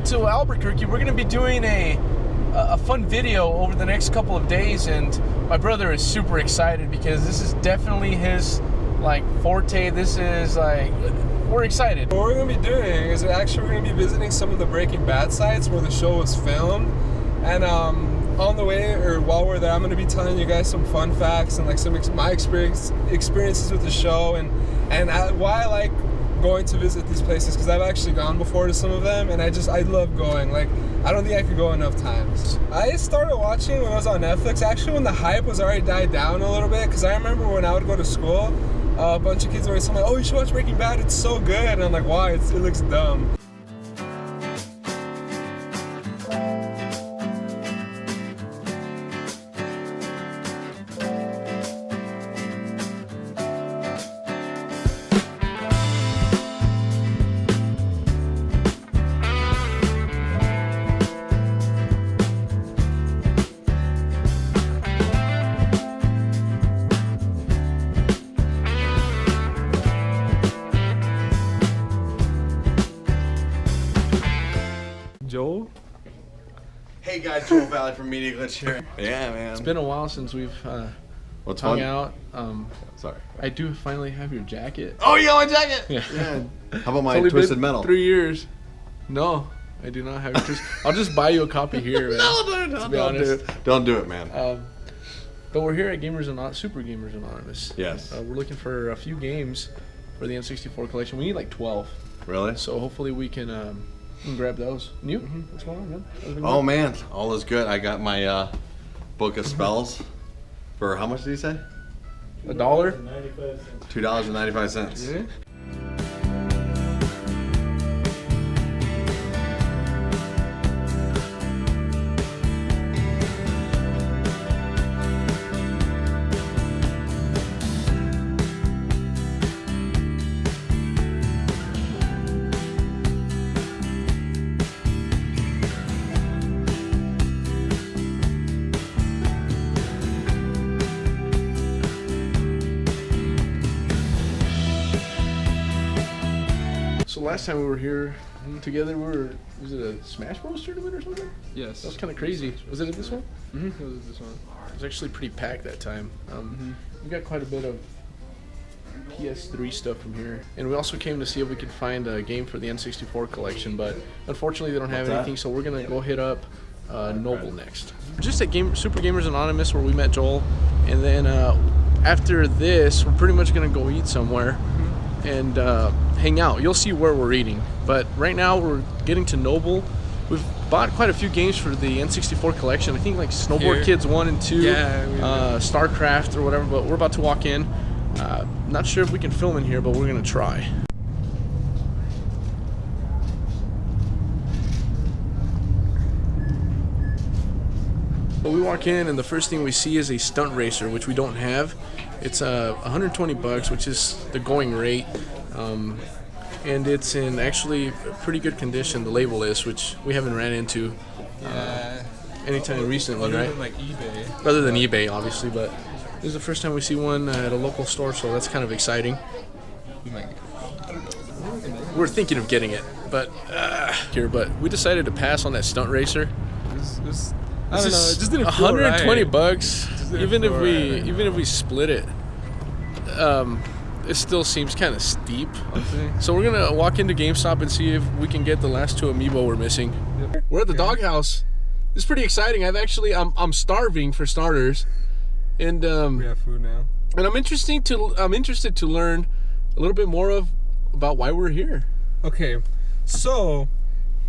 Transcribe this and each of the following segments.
to Albuquerque. We're gonna be doing a fun video over the next couple of days, and my brother is super excited because this is definitely his like forte. This is like, we're excited. What we're gonna be doing is we're gonna be visiting some of the Breaking Bad sites where the show was filmed, and on the way or while we're there, I'm gonna be telling you guys some fun facts and like some my experiences with the show and why I like going to visit these places, because I've actually gone before to some of them, and I love going. Like, I don't think I could go enough times. I started watching when I was on Netflix, actually when the hype was already died down a little bit, because I remember when I would go to school, a bunch of kids were always telling me, oh, you should watch Breaking Bad, it's so good, and I'm like, why? It looks dumb. Joel? Hey guys, Joel Valley from Media Glitch here. Yeah, man. It's been a while since we've What's hung fun? out. Sorry. I do finally have your jacket. Oh, you got my jacket? Yeah. How about It's my only Twisted been Metal? 3 years. No, I do not have your Twisted. I'll just buy you a copy here, man. No, don't do it. Don't do it, man. But we're here at Super Gamers Anonymous. Yes. We're looking for a few games for the N64 collection. We need like 12. Really? So hopefully we can grab those. You? What's going on, man? Oh man, all is good. I got my book of spells for how much did you say? $1? $2.95. Yeah. So last time we were here together, was it a Smash Bros tournament or something? Yes. That was kind of crazy. Was it at this one? Mm-hmm. It was this one. It was actually pretty packed that time. We got quite a bit of PS3 stuff from here. And we also came to see if we could find a game for the N64 collection, but unfortunately they don't have anything, so we're going to go hit up Noble next. Just at Super Gamers Anonymous where we met Joel, and then after this, we're pretty much going to go eat somewhere and hang out. You'll see where we're eating. But right now we're getting to Noble. We've bought quite a few games for the N64 collection. I think like Snowboard Kids 1 and 2, StarCraft or whatever, but we're about to walk in. Not sure if we can film in here, but we're gonna try. But we walk in and the first thing we see is a stunt racer, which we don't have. It's $120, which is the going rate. And it's in actually pretty good condition, the label is, which we haven't ran into anytime recently, right? Other than like eBay. Other than eBay, obviously, but this is the first time we see one at a local store, so that's kind of exciting. We're thinking of getting it, but we decided to pass on that stunt racer. I don't know, it just didn't feel $120 right. even if we split it. It still seems kind of steep. So we're gonna walk into GameStop and see if we can get the last 2 amiibo we're missing. Yep. We're at the doghouse. This is pretty exciting. I'm starving for starters, and we have food now. And I'm interested to learn a little bit more about why we're here. Okay, so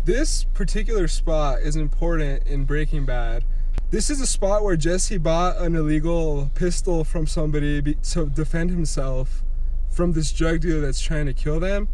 this particular spot is important in Breaking Bad. This is a spot where Jesse bought an illegal pistol from somebody to defend himself from this drug dealer that's trying to kill them.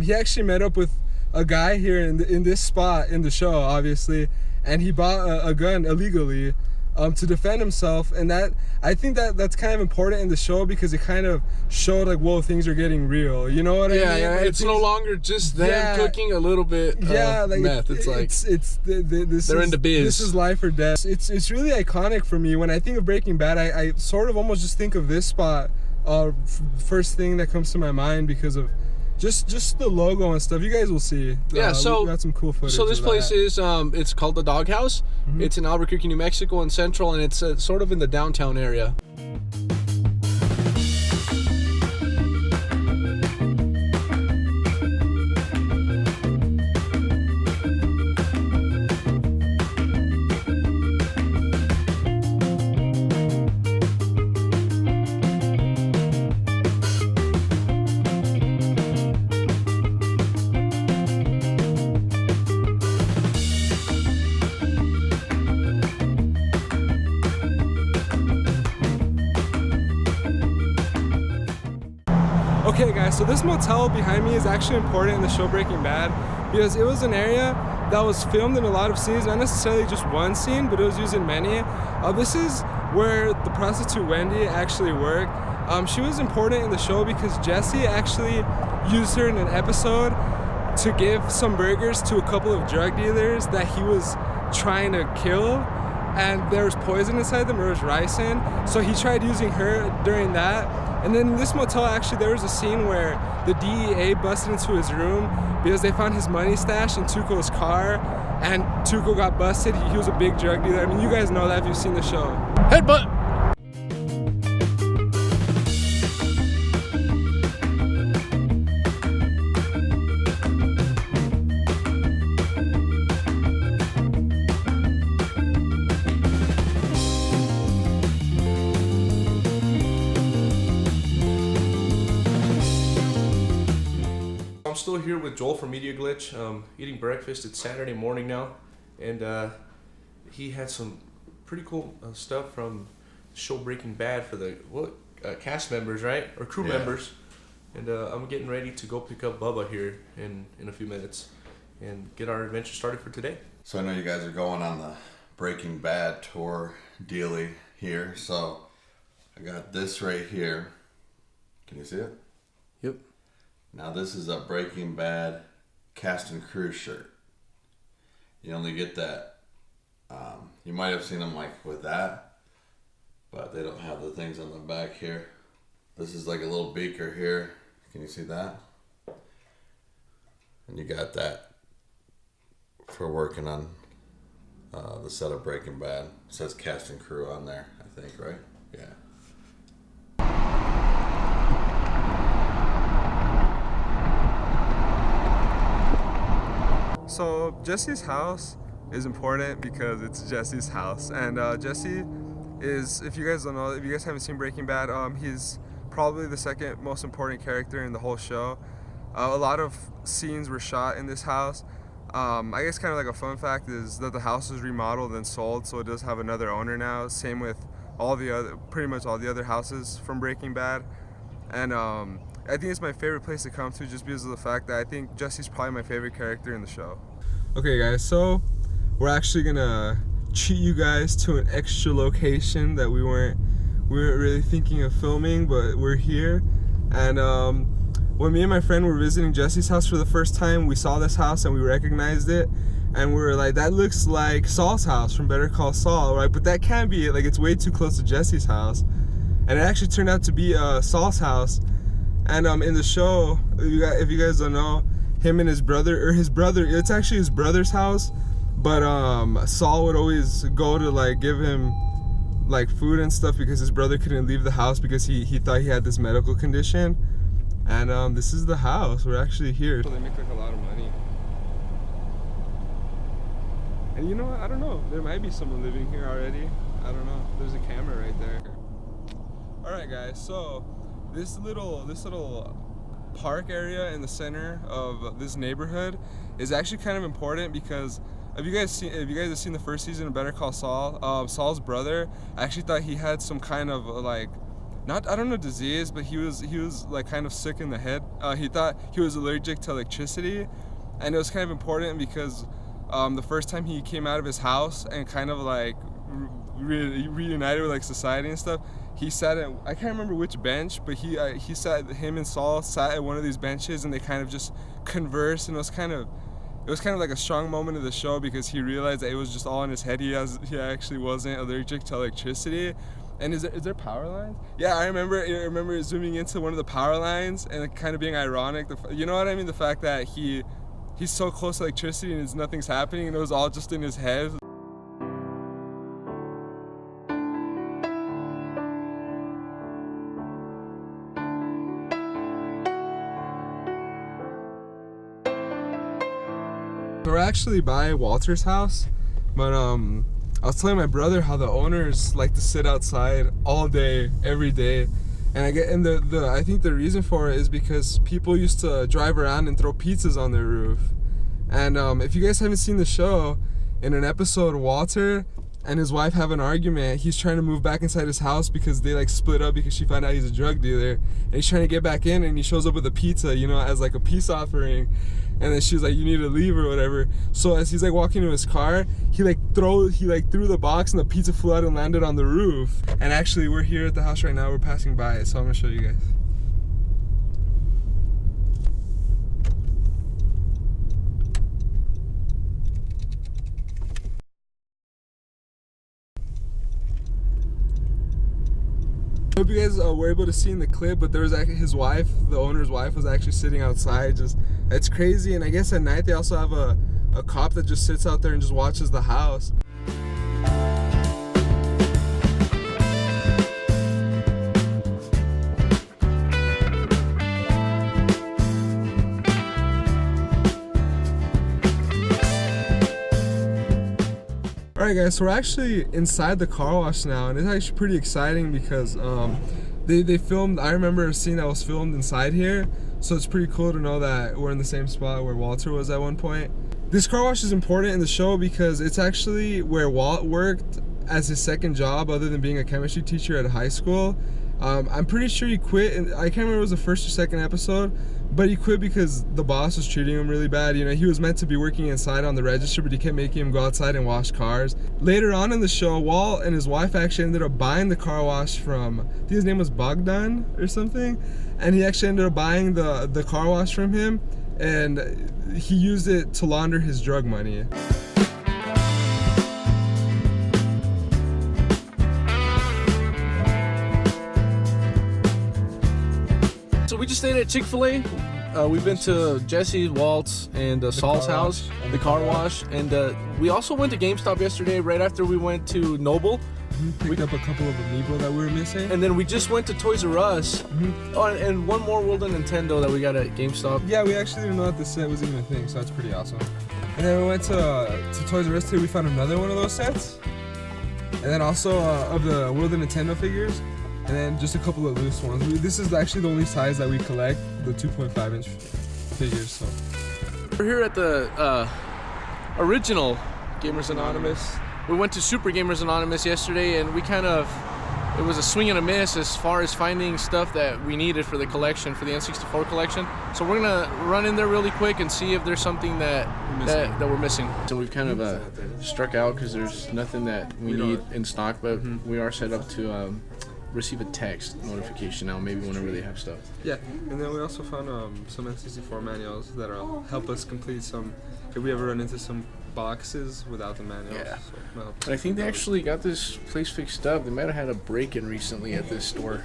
He actually met up with a guy here in this spot in the show, obviously, and he bought a gun illegally to defend himself. And I think that's kind of important in the show because it kind of showed like, whoa, things are getting real. You know what I mean? Yeah, it's no longer just them cooking a little bit of like meth. They're into biz. This is life or death. It's really iconic for me. When I think of Breaking Bad, I sort of almost just think of this spot first thing that comes to my mind because of Just the logo and stuff. You guys will see. Yeah, so we got some cool footage. So this place is it's called the Doghouse. Mm-hmm. It's in Albuquerque, New Mexico, and Central, and it's sort of in the downtown area. Okay guys, so this motel behind me is actually important in the show Breaking Bad because it was an area that was filmed in a lot of scenes, not necessarily just one scene, but it was used in many. This is where the prostitute Wendy actually worked. She was important in the show because Jesse actually used her in an episode to give some burgers to a couple of drug dealers that he was trying to kill, and there was poison inside them, there was ricin, so he tried using her during that. And then in this motel, actually, there was a scene where the DEA busted into his room because they found his money stashed in Tuco's car, and Tuco got busted. He was a big drug dealer. I mean, you guys know that if you've seen the show. Headbutt! I'm still here with Joel from Media Glitch, eating breakfast. It's Saturday morning now, and he had some pretty cool stuff from the show Breaking Bad for the cast members, right? Or crew members. And I'm getting ready to go pick up Bubba here in a few minutes and get our adventure started for today. So I know you guys are going on the Breaking Bad tour dealy here, so I got this right here. Can you see it? Yep. Now this is a Breaking Bad cast and crew shirt. You only get that. You might have seen them like with that, but they don't have the things on the back here. This is like a little beaker here. Can you see that? And you got that for working on the set of Breaking Bad. It says cast and crew on there, I think, right? Yeah. So Jesse's house is important because it's Jesse's house, and Jesse is, if you guys don't know, if you guys haven't seen Breaking Bad, he's probably the second most important character in the whole show. A lot of scenes were shot in this house. I guess kind of like a fun fact is that the house was remodeled and sold, so it does have another owner now. Same with pretty much all the other houses from Breaking Bad. And I think it's my favorite place to come to just because of the fact that I think Jesse's probably my favorite character in the show. Okay guys, so we're actually gonna treat you guys to an extra location that we weren't really thinking of filming, but we're here. And when me and my friend were visiting Jesse's house for the first time, we saw this house and we recognized it, and we were like, that looks like Saul's house from Better Call Saul, right? But that can't be it, like it's way too close to Jesse's house. And it actually turned out to be Saul's house. And in the show, if you guys don't know, him and his brother, it's actually his brother's house, but Saul would always go to like give him like food and stuff because his brother couldn't leave the house because he thought he had this medical condition. And this is the house. We're actually here. So they make like a lot of money. And you know what? I don't know. There might be someone living here already. I don't know. There's a camera right there. All right, guys. So this little park area in the center of this neighborhood is actually kind of important because if you guys have seen the first season of Better Call Saul, Saul's brother actually thought he had some kind of like, I don't know disease, but he was like kind of sick in the head. He thought he was allergic to electricity, and it was kind of important because the first time he came out of his house and kind of like reunited with like society and stuff, he sat at, I can't remember which bench, but him and Saul sat at one of these benches and they kind of just conversed, and it was kind of like a strong moment of the show because he realized that it was just all in his head. He actually wasn't allergic to electricity. And is there power lines? Yeah, I remember zooming into one of the power lines and it kind of being ironic. You know what I mean? The fact that he's so close to electricity and nothing's happening, and it was all just in his head. We're actually by Walter's house, but I was telling my brother how the owners like to sit outside all day, every day, and I think the reason for it is because people used to drive around and throw pizzas on their roof. And if you guys haven't seen the show, in an episode, Walter and his wife have an argument. He's trying to move back inside his house because they like split up because she found out he's a drug dealer, and he's trying to get back in, and he shows up with a pizza, you know, as like a peace offering. And then she's like, you need to leave or whatever. So as he's like walking to his car, he threw the box and the pizza flew out and landed on the roof. And actually we're here at the house right now, we're passing by it, so I'm gonna show you guys. I hope you guys were able to see in the clip, but there was actually his wife, the owner's wife, was actually sitting outside. It's crazy. And I guess at night they also have a cop that just sits out there and just watches the house. Alright guys, so we're actually inside the car wash now, and it's actually pretty exciting because they filmed, I remember a scene that was filmed inside here, so it's pretty cool to know that we're in the same spot where Walter was at one point. This car wash is important in the show because it's actually where Walt worked as his second job other than being a chemistry teacher at a high school. I'm pretty sure he quit, and I can't remember if it was the first or second episode, but he quit because the boss was treating him really bad. You know, he was meant to be working inside on the register, but he kept making him go outside and wash cars. Later on in the show, Walt and his wife actually ended up buying the car wash from, I think his name was Bogdan or something, and he actually ended up buying the car wash from him, and he used it to launder his drug money. So we just stayed at Chick-fil-A. We've been to Jesse's, Walt's, and Saul's house, the car wash, and we also went to GameStop yesterday right after we went to Noble. Picked up a couple of Amiibo that we were missing. And then we just went to Toys R Us. Oh, and one more World of Nintendo that we got at GameStop. Yeah, we actually didn't know that this set was even a thing, so that's pretty awesome. And then we went to Toys R Us today. We found another one of those sets. And then also of the World of Nintendo figures. And then just a couple of loose ones. This is actually the only size that we collect, the 2.5-inch figures. So we're here at the original Gamers Anonymous. We went to Super Gamers Anonymous yesterday, and it was a swing and a miss as far as finding stuff that we needed for the collection, for the N64 collection. So we're gonna run in there really quick and see if there's something that we're missing. So we've kind of struck out because there's nothing that we need in stock, but we are set up to receive a text notification now, maybe whenever they have stuff. Yeah, and then we also found some N64 manuals that'll help us complete some, if we ever run into some boxes without the manuals. Yeah. So, but I think they actually got this place fixed up. They might have had a break-in recently at this store.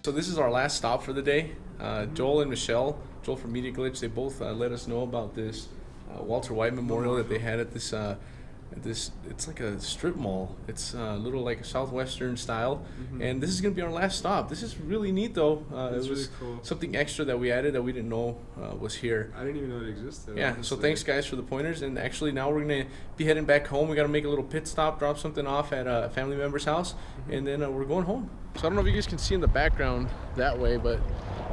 So this is our last stop for the day. Joel and Michelle, Joel from Media Glitch, they both let us know about this Walter White Memorial that they had at this, it's like a strip mall. It's a little like a southwestern style, and this is gonna be our last stop. This is really neat though. It was really cool. Something extra that we added that we didn't know was here. I didn't even know it existed. Yeah, honestly. So thanks guys for the pointers, and actually now we're gonna be heading back home. We gotta make a little pit stop, drop something off at a family member's house, and then we're going home. So I don't know if you guys can see in the background that way, but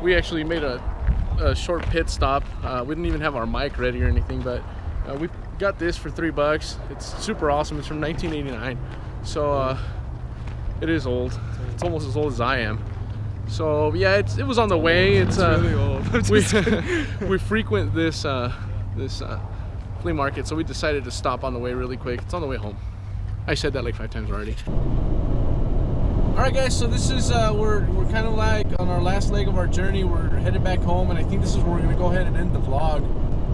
we actually made a short pit stop. We didn't even have our mic ready or anything, but we got this for $3. It's super awesome. It's from 1989, so it is old. It's almost as old as I am. So yeah, it was on the way. It's really old. We frequent this flea market, so we decided to stop on the way really quick. It's on the way home. I said that like 5 times already. All right, guys. So this is we're kind of like on our last leg of our journey. We're headed back home, and I think this is where we're gonna go ahead and end the vlog.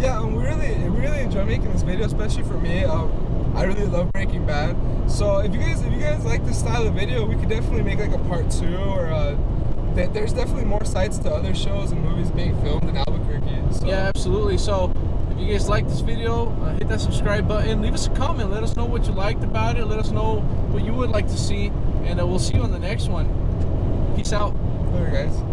Yeah, and we really enjoy making this video, especially for me. I really love Breaking Bad. So if you guys like this style of video, we could definitely make like a part 2, or there's definitely more sites to other shows and movies being filmed in Albuquerque. So. Yeah, absolutely. So if you guys like this video, hit that subscribe button. Leave us a comment. Let us know what you liked about it. Let us know what you would like to see, and we'll see you on the next one. Peace out. Later, guys.